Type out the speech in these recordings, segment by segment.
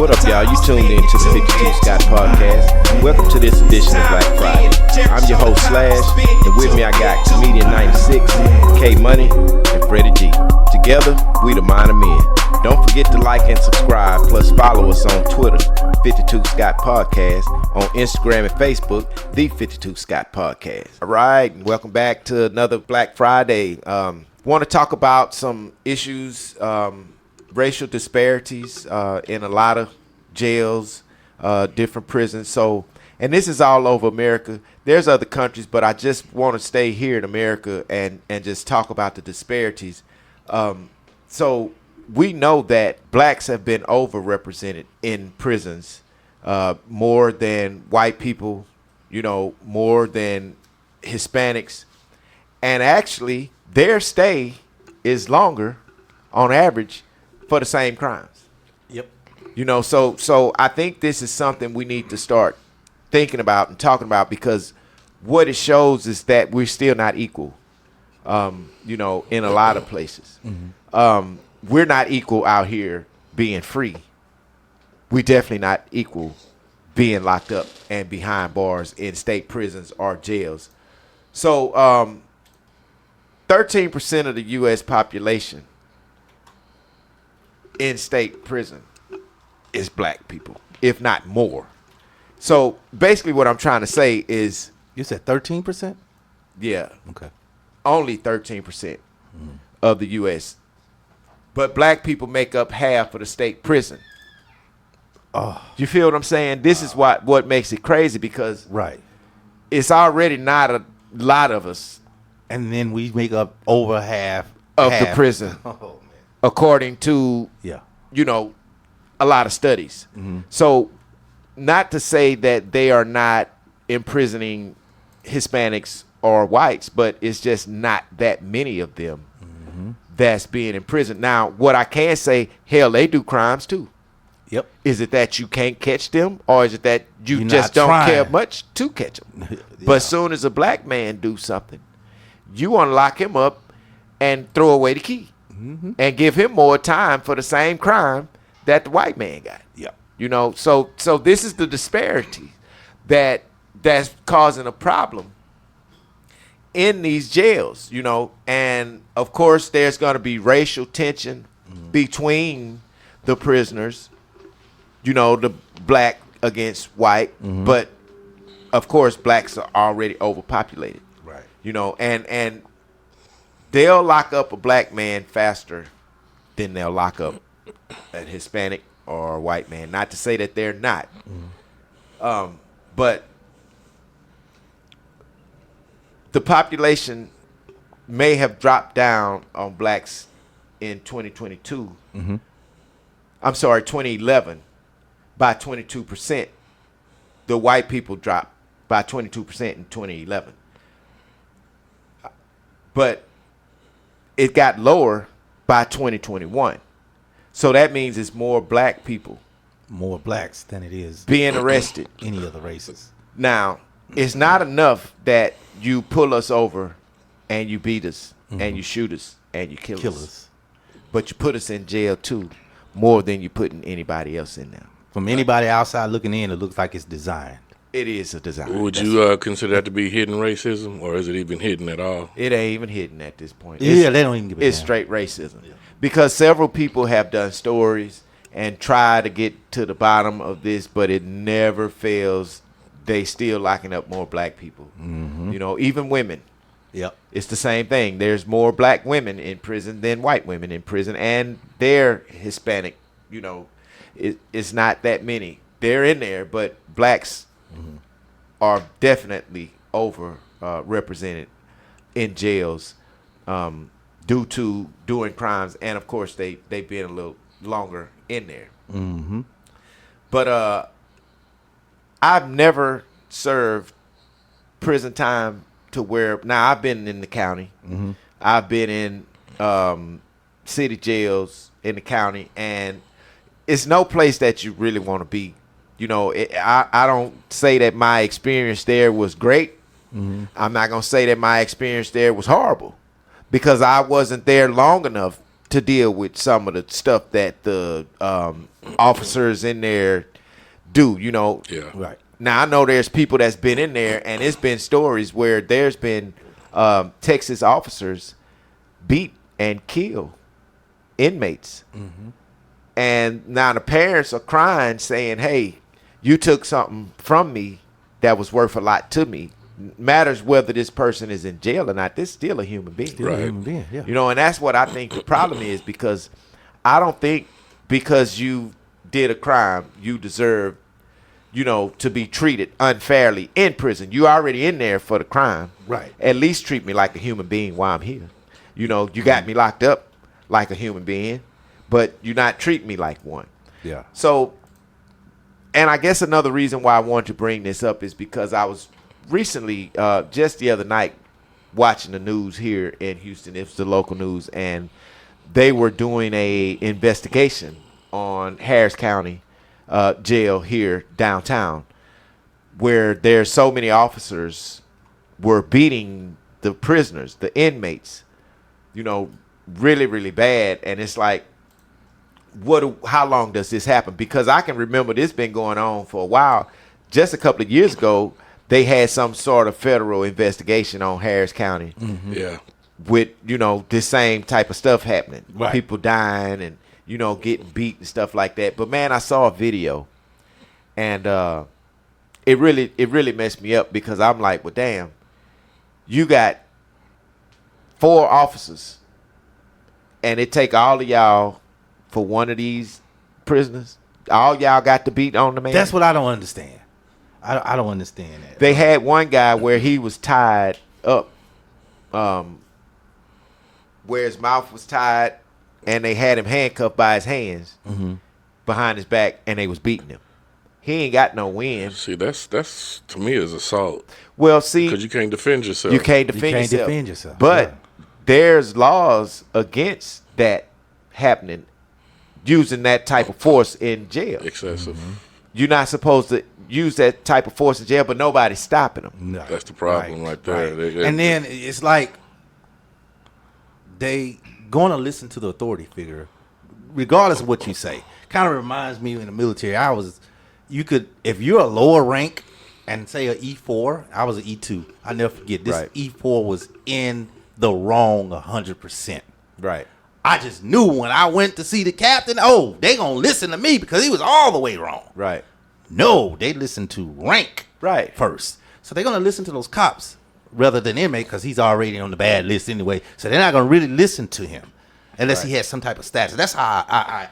What up, y'all? You tuned in to the 52 Scott Podcast. Welcome to this edition of Black Friday. I'm your host, Slash, and with me I got Comedian 96, K Money, and Freddie G. Together, we the Mind of Men. Don't forget to like and subscribe, plus follow us on Twitter, 52 Scott Podcast, on Instagram and Facebook, the 52 Scott Podcast. All right, welcome back to another Black Friday. Want to talk about some issues, racial disparities in a lot of jails, different prisons. So, and this is all over America. There's other countries, but I just want to stay here in America and just talk about the disparities. So we know that blacks have been overrepresented in prisons more than white people, you know, more than Hispanics. And actually, their stay is longer on average for the same crimes. Yep. You know, so I think this is something we need to start thinking about and talking about, because what it shows is that we're still not equal, you know, in a lot of places. Mm-hmm. We're not equal out here being free. We definitely not equal being locked up and behind bars in state prisons or jails. So 13% of the U.S. population in state prison is black people, if not more. So basically what I'm trying to say is... You said 13%? Yeah. Okay. Only 13% of the U.S. But black people make up half of the state prison. Oh. You feel what I'm saying? This is what makes it crazy, because Right. it's already not a lot of us And then we make up over half of the prison, Oh, man. according to, Yeah. you know, a lot of studies. Mm-hmm. So not to say that they are not imprisoning Hispanics or whites, but it's just not that many of them that's being imprisoned. Now, what I can say, hell, they do crimes too. Yep. Is it that you can't catch them, or is it that you You're just not don't trying. care much to catch them? Yeah. But as soon as a black man do something, you want to lock him up and throw away the key and give him more time for the same crime that the white man got. Yeah. You know, so this is the disparity that's causing a problem in these jails, you know. And of course there's going to be racial tension between the prisoners, you know, the black against white, but of course blacks are already overpopulated. Right. You know, and they'll lock up a black man faster than they'll lock up a Hispanic or a white man. Not to say that they're not, but the population may have dropped down on blacks in 2022. I'm sorry, 2011 by 22%. The white people dropped by 22% in 2011. But it got lower by 2021. So that means it's more black people More blacks than it is being arrested. any other races. Now, it's not enough that you pull us over and you beat us and you shoot us and you kill us. But you put us in jail too, more than you putting anybody else in there. From anybody outside looking in, it looks like it's designed. It is a design. Would you consider that to be hidden racism, or is it even hidden at all? It ain't even hidden at this point. Yeah, they don't even give a It's damn. straight racism. Yeah. Because several people have done stories and tried to get to the bottom of this, but it never fails. They still locking up more black people. You know, even women. Yep. It's the same thing. There's more black women in prison than white women in prison, and they're Hispanic. You know, it's not that many. They're in there, but blacks are definitely over represented in jails due to doing crimes, and of course they've been a little longer in there. But I've never served prison time to where, now I've been in the county. I've been in city jails in the county, and it's no place that you really want to be. You know, I don't say that my experience there was great. I'm not going to say that my experience there was horrible, because I wasn't there long enough to deal with some of the stuff that the officers in there do. You know, Yeah. Right. now I know there's people that's been in there, and it's been stories where there's been Texas officers beat and kill inmates, and now the parents are crying, saying, "Hey, you took something from me that was worth a lot to me. Matters whether this person is in jail or not. This is still a human being." Still a Right. human being, yeah. You know, and that's what I think the problem is, because I don't think because you did a crime, you deserve, you know, to be treated unfairly in prison. You already in there for the crime. Right. At least treat me like a human being while I'm here. You know, you got me locked up like a human being, but you're not treating me like one. Yeah. So, and I guess another reason why I wanted to bring this up is because I was recently, just the other night, watching the news here in Houston. It was the local news, and they were doing a investigation on Harris County jail here downtown, where there's so many officers were beating the prisoners, the inmates, you know, really, really bad. And it's like, how long does this happen? Because I can remember this been going on for a while. Just a couple of years ago, they had some sort of federal investigation on Harris County Yeah. with, you know, this same type of stuff happening. Right. People dying and, you know, getting beat and stuff like that. But man, I saw a video, and it really messed me up, because I'm like, well, damn, you got 4 officers, and it take all of y'all for one of these prisoners. All y'all got to beat on the man. That's what I don't understand. I don't understand that. They had one guy where he was tied up, where his mouth was tied, and they had him handcuffed by his hands behind his back, and they was beating him. He ain't got no win. See, that's to me is assault, Well, see, because you can't defend yourself. you can't defend can't yourself. defend yourself, But yeah. there's laws against that happening, using that type of force in jail. Excessive. You're not supposed to use that type of force in jail, but nobody's stopping them. No. That's the problem right there. Right. And then it's like they going to listen to the authority figure, regardless of what you say. Kind of reminds me in the military. You could, if you're a lower rank and say an E4, I was an E2. I never forget. This Right. E4 was in the wrong 100%. Right. I just knew when I went to see the captain, oh, they gonna listen to me because he was all the way wrong. Right. No, they listen to rank Right. first. So they're going to listen to those cops rather than inmate, because he's already on the bad list anyway. So they're not going to really listen to him unless he has some type of status. That's how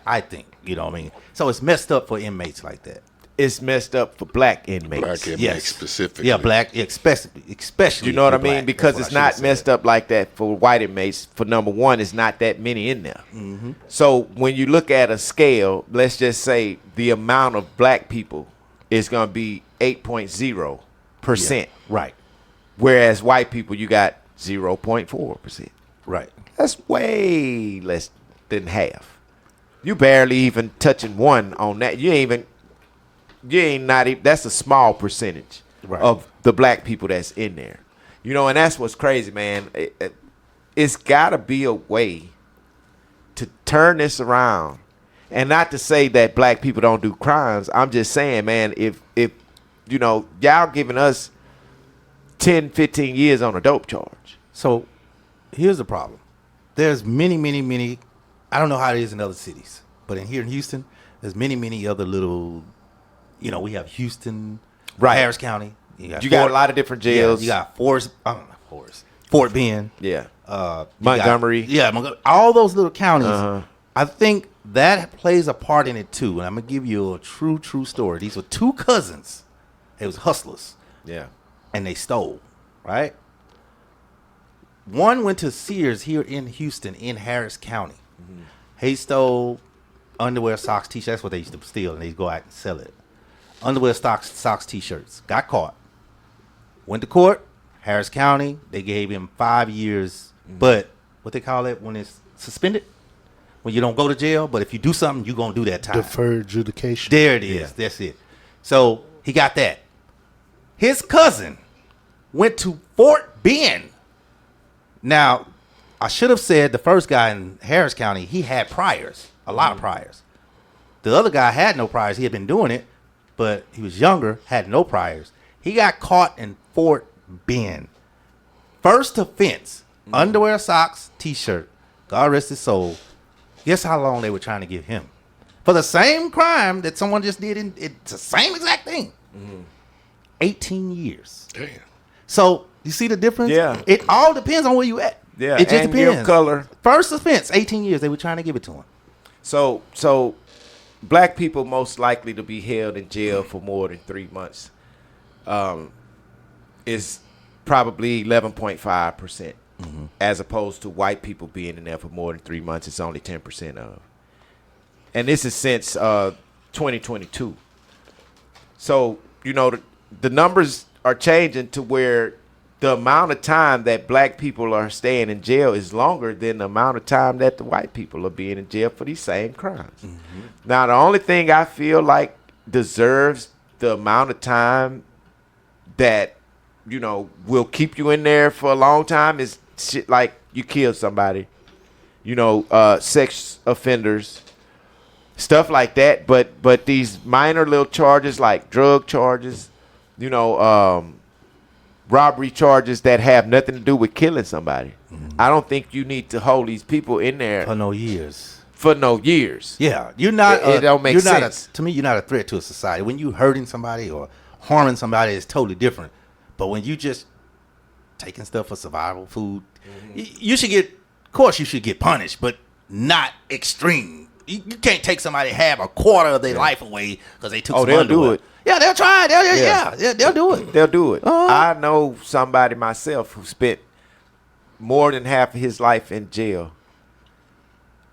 I think, you know what I mean? So it's messed up for inmates like that. It's messed up for black inmates. Black inmates Yes. specifically. Yeah, black, especially. You know what I if mean? you're black. Because That's it's what I not should've messed said. up like that for white inmates. For number one, it's not that many in there. So when you look at a scale, let's just say the amount of black people is going to be 8.0%. Right, Whereas white people, you got 0.4%. right. That's way less than half. You barely even touching one on that. That's a small percentage Right. of the black people that's in there. You know, and that's what's crazy, man. It's got to be a way to turn this around. And not to say that black people don't do crimes. I'm just saying, man, if you know, y'all giving us 10, 15 years on a dope charge. So here's the problem. There's many, I don't know how it is in other cities, but here in Houston, there's many other little, we have Houston, Right. Harris County. You got a lot of different jails. Yeah, you got Fort Bend. Yeah. You Montgomery. Montgomery. All those little counties. Uh-huh. I think that plays a part in it too. And I'm gonna give you a true story. These were 2 cousins. It was hustlers, Yeah. and they stole. Right. One went to Sears here in Houston, in Harris County. He stole underwear, socks, t-shirts. That's what they used to steal, and they'd go out and sell it. Underwear, socks, t-shirts. Got caught. Went to court. Harris County. They gave him 5 years. But what they call it when it's suspended? When you don't go to jail, but if you do something, you're going to do that time. Deferred adjudication. There it is. Yeah. That's it. So he got that. His cousin went to Fort Bend. Now, I should have said the first guy in Harris County, he had priors, a lot of priors. The other guy had no priors. He had been doing it, but he was younger, had no priors. He got caught in Fort Bend. First offense, underwear, socks, T-shirt. God rest his soul. Guess how long they were trying to give him? For the same crime that someone just did, it's the same exact thing. 18 years. Damn. So, you see the difference? Yeah. It all depends on where you at. Yeah, It just and your depends. color. First offense, 18 years. They were trying to give it to him. So black people most likely to be held in jail for more than 3 months is probably 11.5%, as opposed to white people being in there for more than 3 months. It's only 10% of. And this is since 2022. So, the numbers are changing to where the amount of time that black people are staying in jail is longer than the amount of time that the white people are being in jail for these same crimes. Now, the only thing I feel like deserves the amount of time that, will keep you in there for a long time is shit like you killed somebody, sex offenders, stuff like that. But these minor little charges like drug charges, robbery charges that have nothing to do with killing somebody. I don't think you need to hold these people in there For no years. for no years. Yeah. You're not. It don't make sense. To me, you're not a threat to a society. When you hurting somebody or harming somebody, it's totally different. But when you just taking stuff for survival, food, you should get, of course, you should get punished, but not extreme. You can't take somebody have a quarter of their life away because they took some they'll underwear. do it. Yeah, they'll try it. They'll do it. They'll do it. Uh-huh. I know somebody myself who spent more than half of his life in jail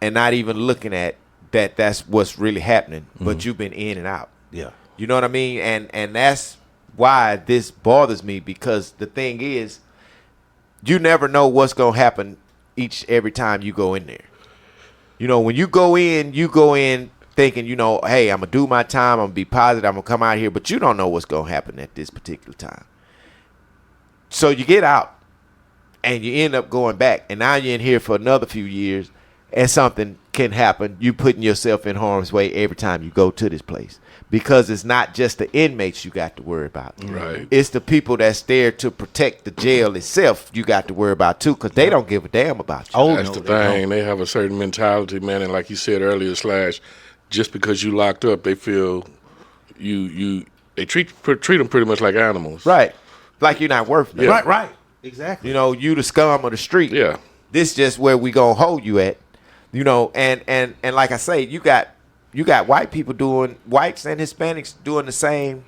and not even looking at that that's what's really happening, but you've been in and out. Yeah. You know what I mean? And that's why this bothers me, because the thing is, you never know what's going to happen every time you go in there. When you go in thinking, hey, I'm going to do my time, I'm going to be positive, I'm going to come out here, but you don't know what's going to happen at this particular time. So you get out and you end up going back, and now you're in here for another few years, and something can happen. You putting yourself in harm's way every time you go to this place, because it's not just the inmates you got to worry about. Right. It's the people that's there to protect the jail itself you got to worry about too, because they don't give a damn about you. Oh, That's no, the they thing. don't. They have a certain mentality, man, and like you said earlier, just because you locked up, they feel they treat them pretty much like animals. Right. Like you're not worth it. Yeah. Right. Exactly. You the scum of the street. Yeah. This just where we gonna hold you at. And like I say, you got whites and Hispanics doing the same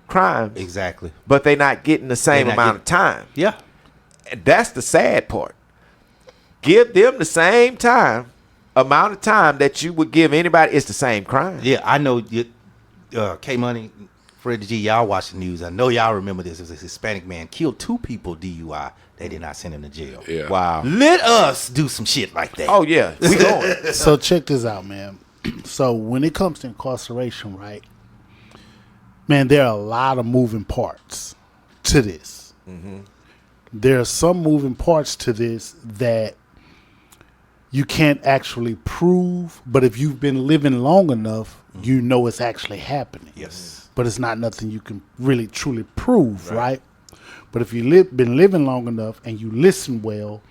crimes. Exactly. But they not getting the same amount of time. Yeah. And that's the sad part. Give them the same amount of time that you would give anybody. It's the same crime. Yeah, I know. K Money, Freddie G, y'all watch the news. I know y'all remember this. It was a Hispanic man killed 2 people DUI. They did not send him to jail. Yeah. Wow. Let us do some shit like that. Oh yeah, we going. So check this out, man. So when it comes to incarceration, right, man, there are a lot of moving parts to this. There are some moving parts to this that you can't actually prove, but if you've been living long enough, you know it's actually happening. Yes. But it's not nothing you can really truly prove, right? But if you've been living long enough and you listen well,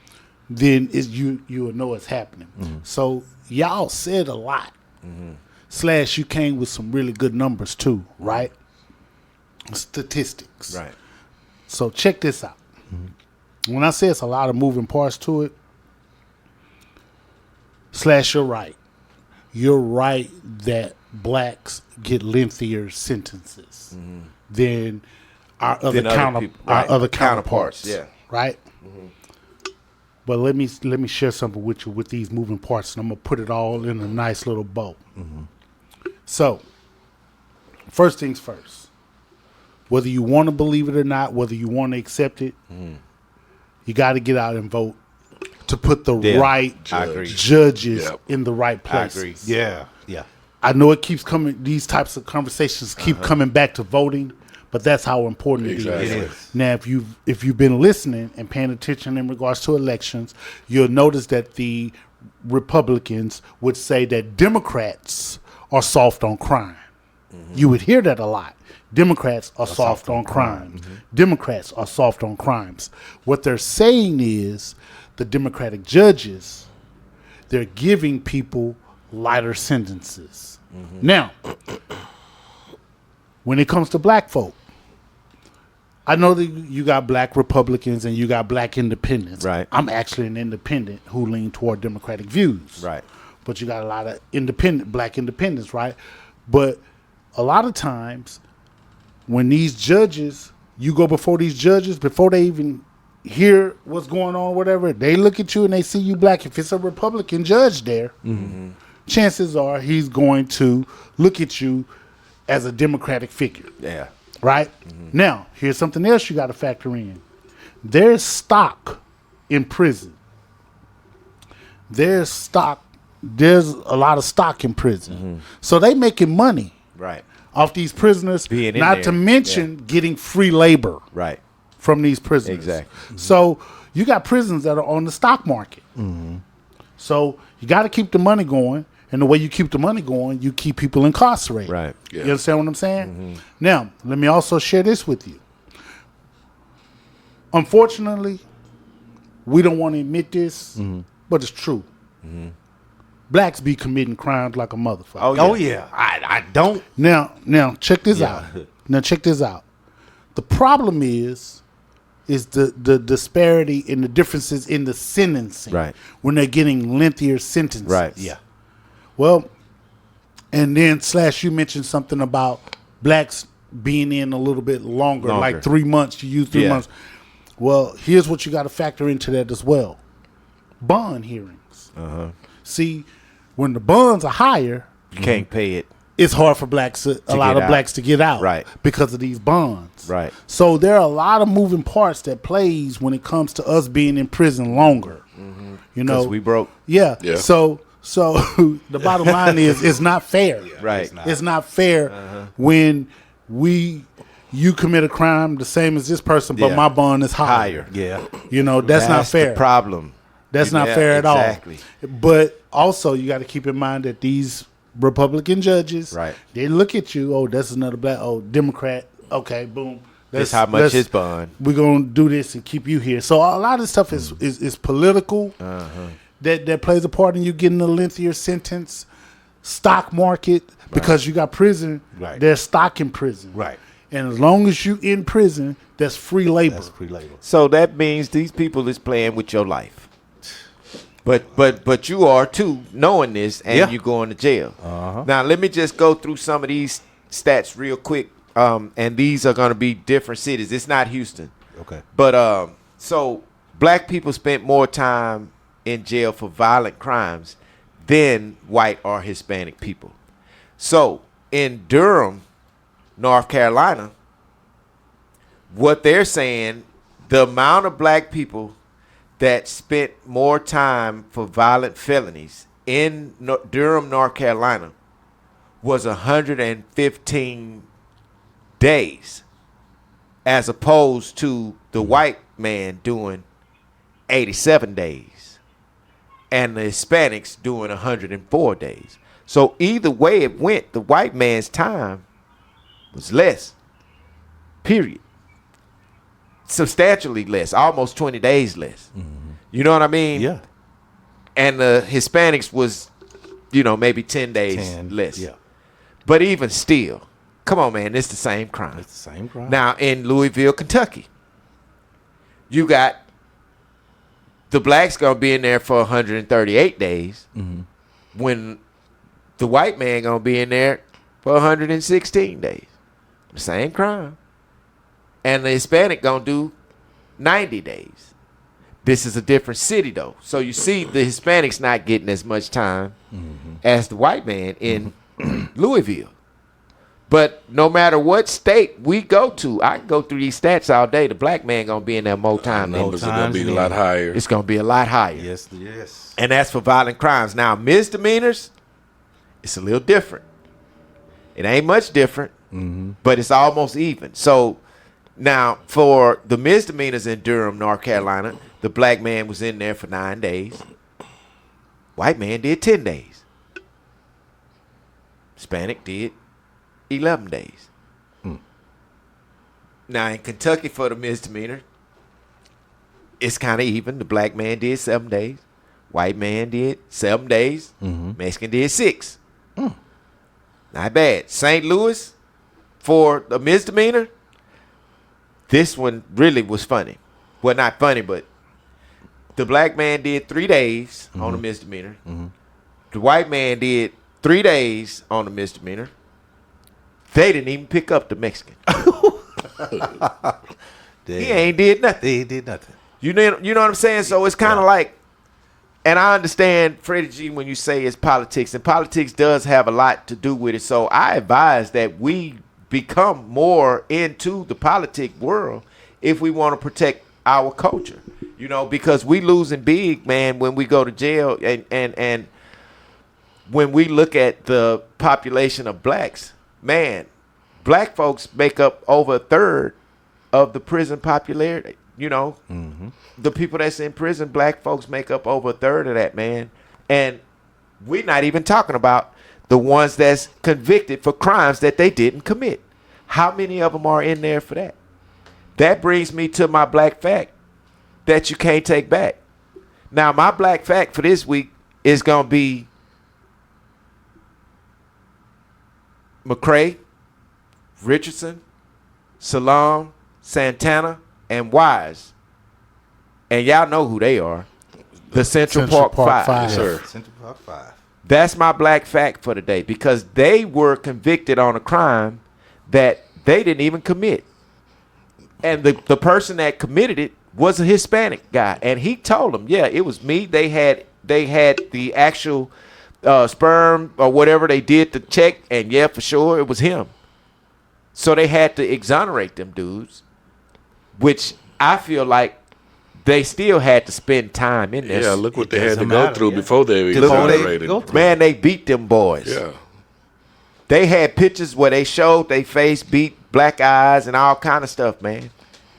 then you will know it's happening. So y'all said a lot. / you came with some really good numbers too, right? Statistics. Right. So check this out. When I say it's a lot of moving parts to it, / you're right. You're right that blacks get lengthier sentences than our other counterparts. Yeah. Right. But let me share something with you with these moving parts, and I'm gonna put it all in a nice little bow. So, first things first. Whether you want to believe it or not, whether you want to accept it, you got to get out and vote to put the right judges in the right place. I agree. Yeah. Yeah. I know it keeps coming. These types of conversations keep coming back to voting, but that's how important Exactly. it It is. Now, if you've been listening and paying attention in regards to elections, you'll notice that the Republicans would say that Democrats are soft on crime. You would hear that a lot. Democrats are soft on crime. Democrats are soft on crimes. What they're saying is the Democratic judges, they're giving people lighter sentences. Now, when it comes to black folk, I know that you got black Republicans and you got black independents. Right. I'm actually an independent who lean toward Democratic views. Right. But you got a lot of black independents, right? But a lot of times when these judges, you go before these judges, before they even hear what's going on, whatever, they look at you and they see you black. If it's a Republican judge there, chances are he's going to look at you as a Democratic figure. Yeah. Right? Now, here's something else you got to factor in. There's stock in prison. There's a lot of stock in prison. So they making money Right. off these prisoners, Being in not there. to mention getting free labor Right. from these prisoners. Exactly. So you got prisons that are on the stock market. So you got to keep the money going. And the way you keep the money going, you keep people incarcerated. Right. You understand what I'm saying? Now, let me also share this with you. Unfortunately, we don't want to admit this, but it's true. Blacks be committing crimes like a motherfucker. Oh yeah. I don't. Now check this out. Now check this out. The problem is the disparity in the differences in the sentencing. Right. When they're getting lengthier sentences. Right. Yeah. Well, and then / you mentioned something about blacks being in a little bit longer. Like 3 months. You use 3 months. Well, here's what you got to factor into that as well. Bond hearings. See, when the bonds are higher, You can't pay it. it's hard for blacks, a lot get of out. blacks to get out. Right. Because of these bonds. Right. So there are a lot of moving parts that plays when it comes to us being in prison longer. You know, Because we broke. Yeah. Yeah. So the bottom line is it's not fair. Right. It's not fair when you commit a crime the same as this person, but Yeah. my bond is higher. Higher. Yeah. You know, that's not fair. The problem. That's not Yeah, fair at exactly. all. But also, you got to keep in mind that these Republican judges, Right. they look at you, oh, that's another black, oh, Democrat, okay, boom. That's how much his bond. We're going to do this and keep you here. So a lot of stuff is political that plays a part in you getting a lengthier sentence. Stock market, because you got prison, Right. there's stock in prison. Right. And as long as you in prison, that's free labor. That's pre-labor. So that means these people is playing with your life. But you are too, knowing this, and Yeah. you going to jail. Now let me just go through some of these stats real quick. And these are going to be different cities. It's not Houston. Okay. But so black people spent more time in jail for violent crimes than white or Hispanic people. So in Durham, North Carolina, what they're saying, the amount of black people that spent more time for violent felonies in Durham, North Carolina, was 115 days, as opposed to the white man doing 87 days and the Hispanics doing 104 days. So either way it went, the white man's time was less, period. Substantially less, almost 20 days less. You know what I mean? Yeah. And the Hispanics was, maybe 10 days 10, less. yeah. But even still, come on, man, it's the same crime. It's the same crime. Now, in Louisville, Kentucky, you got the blacks going to be in there for 138 days when the white man going to be in there for 116 days. The same crime. And the Hispanic going to do 90 days. This is a different city, though. So you see the Hispanics not getting as much time as the white man in Louisville. But no matter what state we go to, I can go through these stats all day. The black man going to be in there more time than Numbers are going to be a lot higher. it's going to be a lot higher. Yes. Yes. And that's for violent crimes. Now, misdemeanors, it's a little different. It ain't much different, but it's almost even. So now for the misdemeanors in Durham, North Carolina, the black man was in there for 9 days. White man did 10 days. Hispanic did 11 days. Now in Kentucky for the misdemeanor, it's kind of even. The black man did 7 days. White man did 7 days. Mexican did 6. Not bad. St. Louis for the misdemeanor, this one really was funny. Well, not funny, but the black man did 3 days on the misdemeanor. The white man did 3 days on the misdemeanor. They didn't even pick up the Mexican. He ain't did nothing. He did nothing. You know what I'm saying? So it's kind of like, and I understand, Freddie G, when you say it's politics, and politics does have a lot to do with it. So I advise that we become more into the politic world if we want to protect our culture. You know, because we losing big, man, when we go to jail, and when we look at the population of blacks, man, black folks make up over a third of the prison popularity. You know, the people that's in prison, black folks make up over a third of that, man. And we're not even talking about the ones that's convicted for crimes that they didn't commit. How many of them are in there for that? That brings me to my black fact that you can't take back. Now, my black fact for this week is going to be McCrae, Richardson, Salam, Santana, and Wise. And y'all know who they are. The Central Park Five. Yes, sir. Central Park 5. That's my black fact for today, because they were convicted on a crime that they didn't even commit. And the person that committed it was a Hispanic guy. And he told them, yeah, it was me. They had the actual sperm or whatever they did to check. And yeah, for sure, it was him. So they had to exonerate them dudes, which I feel like they still had to spend time in this. Yeah, look what they had to doesn't go matter, through yeah. before they were Before they exonerated. go through. Man, they beat them boys. Yeah. They had pictures where they showed they face beat, black eyes, and all kind of stuff, man.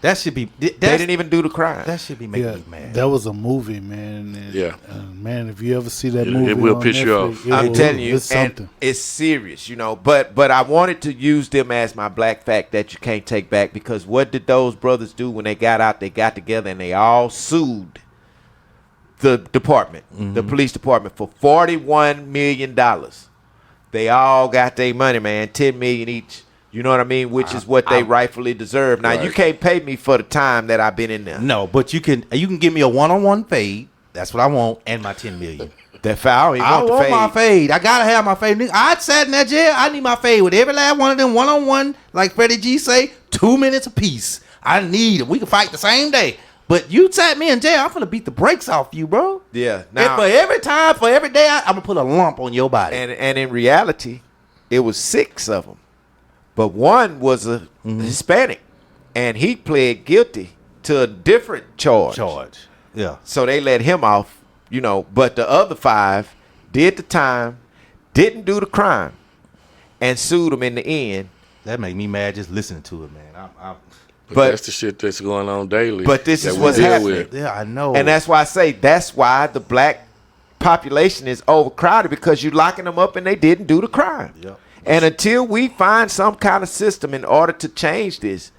That should be. They didn't even do the crime. That should be making me mad. That was a movie, man. And, Yeah. man, if you ever see that It movie, will on piss you Netflix, off. it I'm will. telling you, It's something. and it's serious, you know. But I wanted to use them as my black fact that you can't take back, because what did those brothers do when they got out? They got together and they all sued the department, the police department, for $41 million. They all got their money, man, $10 million each. You know what I mean? Which is what they rightfully deserve. Now, you Right. can't pay me for the time that I've been in there. No, but you can give me a one-on-one fade. That's what I want, and my $10 million. That foul, I I want the want fade. my fade. I gotta have my fade. Nigga, I sat in that jail. I need my fade with every last one of them one-on-one. Like Freddie G say, 2 minutes apiece. I need it. We can fight the same day. But you sat me in jail, I'm gonna beat the brakes off you, bro. Yeah. And Now, for every time, for every day, I'm gonna put a lump on your body. and in reality, it was 6 of them. But one was a Hispanic, and he pled guilty to a different charge. Yeah. So they let him off, you know. But the other 5 did the time, didn't do the crime, and sued him in the end. That make me mad just listening to it, man. But- that's the shit that's going on daily. But this that is we what's deal happening. with. Yeah, I know. And that's why I say that's why the black population is overcrowded, because you're locking them up and they didn't do the crime. Yep. And until we find some kind of system in order to change this,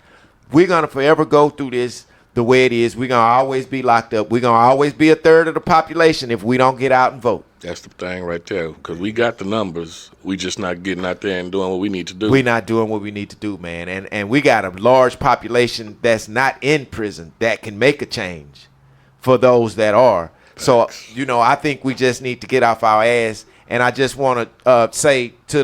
we're going to forever go through this the way it is. We're going to always be locked up. We're going to always be a third of the population if we don't get out and vote. That's the thing right there. Because we got the numbers. We just not getting out there and doing what we need to do. We're not doing what we need to do, man. And we got a large population that's not in prison that can make a change for those that are. So, you know, I think we just need to get off our ass. And I just want to say to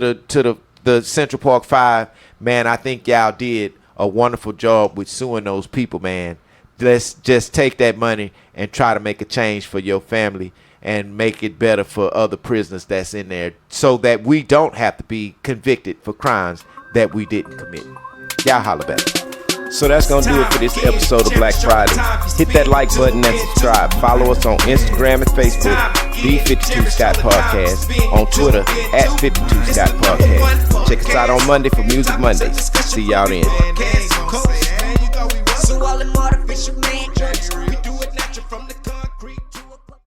the Central Park 5, man, I think y'all did a wonderful job with suing those people, man. Let's just take that money and try to make a change for your family and make it better for other prisoners that's in there, so that we don't have to be convicted for crimes that we didn't commit. Y'all holla back. So that's going to do it for this episode of Black Friday. Hit that like button and subscribe. Follow us on Instagram and Facebook, The 52 Scott Podcast. On Twitter, @52 Scott Podcast. Check us out on Monday for Music Mondays. See y'all then. So all them artificial man